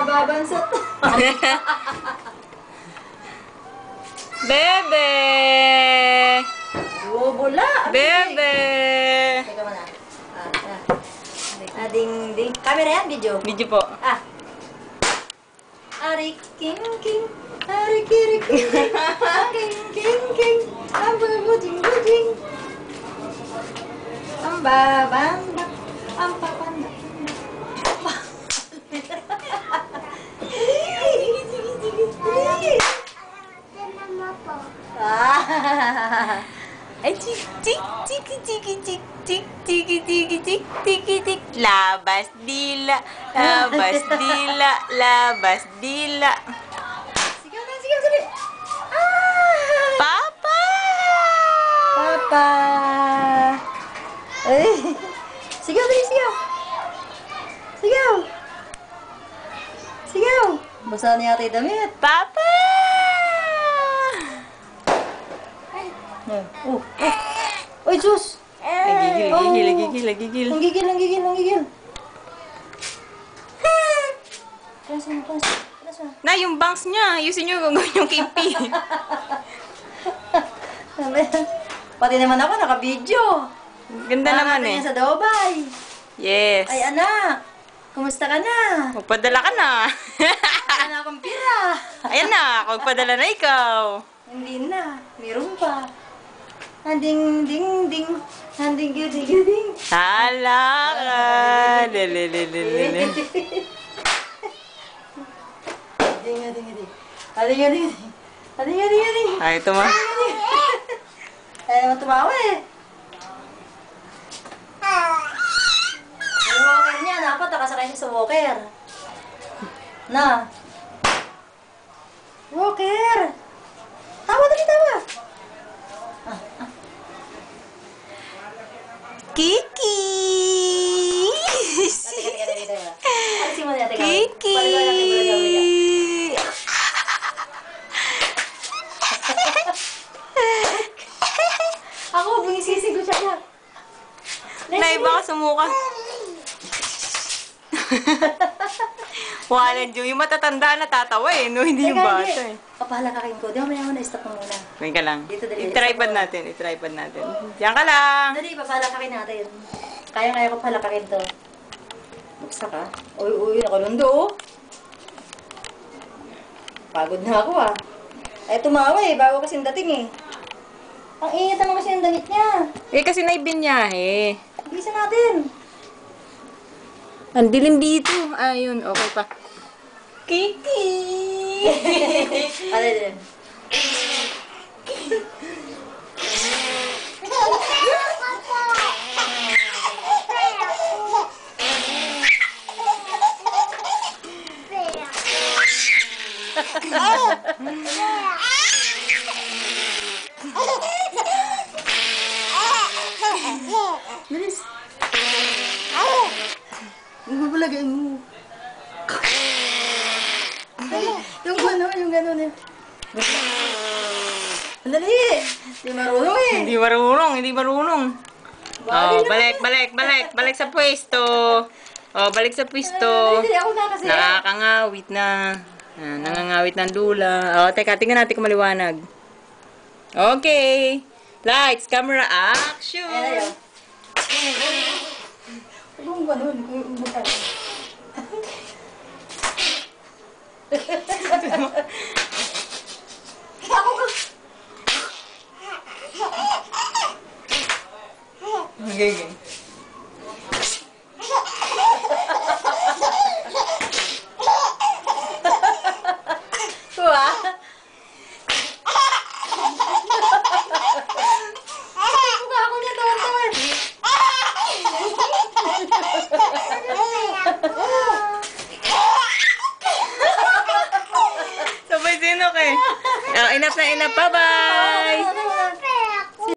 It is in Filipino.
mababansot. Bebe! Bubula. Bebe! Teka mo na. Ding, ding. Camera yan, video. Video po. Ari king king. Ari kiri king. King king king. Ang bubuding buding. Ang babanda. Ang papanda. Ay, tik, tik, tiki, tiki, tik, tik, tiki, tiki, tik, tiki, tik. Labas dila, labas dila, labas dila. Sigaw na, sigaw dali. Papa! Papa. Ay. Sigaw dali, sigaw. Sigaw. Sigaw. Basa niya ate damit. Papa! Oh. Oy, sus! Nagigil, nagigil, nagigil. Ang gigil, ang gigil, ang gigil. Palas mo, palas. Palas mo. Na, yung bangs niya. Ayusin niyo kung gawin yung kimpi. Pati naman ako, naka-video. Ganda naman Nakakita eh. niya sa Dubai. Yes. Ay, anak. Kumusta ka na? Magpadala ka na. Wala na akong pira. Ayan na, magpadala na ikaw. Hindi na. Meron pa. Handing, ding, ding. Handing, guding, guding. Hala ka. Lelelelelele. Handing, handing, handing. Handing, handing, handing. Handing, handing, handing. Ay, ito ma. Ayaw naman tumawa eh. Yung walker niya, dapat nakasakay siya sa walker. Na. Walker! Tawa, dali, tawa! Kiki! Alisin mo na natin. Kiki! Ako, bumisisigo siya. Nay, baka sumuka. Wala dyan. Yung matatanda natatawa eh, no? Hindi yung bata eh. Papalakakin ko. Di ba maya mo na-stop mo muna. May ka lang. Dito, dali. I-tripod natin, i-tripod natin. Diyan ka lang. Dali, papalakakin natin. Kaya ko palakakin to. Buksa ka. Uy, uy, nakalundo oh. Pagod na ako ah. Ay, tumawa eh. Bago kasing dating eh. Ang init naman kasi yung damit niya. Eh, kasi naibinyahe. Bilisan natin. Ang dilim dito. Ayun, okay pa. Kiki! Ano din? Bilis. Yung bulagain mo. Yung gano'n eh. Andali! Hindi marunong eh. Hindi marunong, hindi marunong. Bagay Oh, na. balik, balik, balik. Balik sa pwesto. Oh, balik sa pwesto. Hindi, ako na kasi. Nakakangawit na. Ah, nangangawit ng lula. Oh, teka, tingnan natin kung maliwanag. Okay. Lights, camera, action! Ayan, ayan. Anong gano'n? Bukan. Okay, okay. Kuha? Mukha ako niya tawa-tawa eh. Sabay sino kay? Oh, enough na enough. Bye-bye!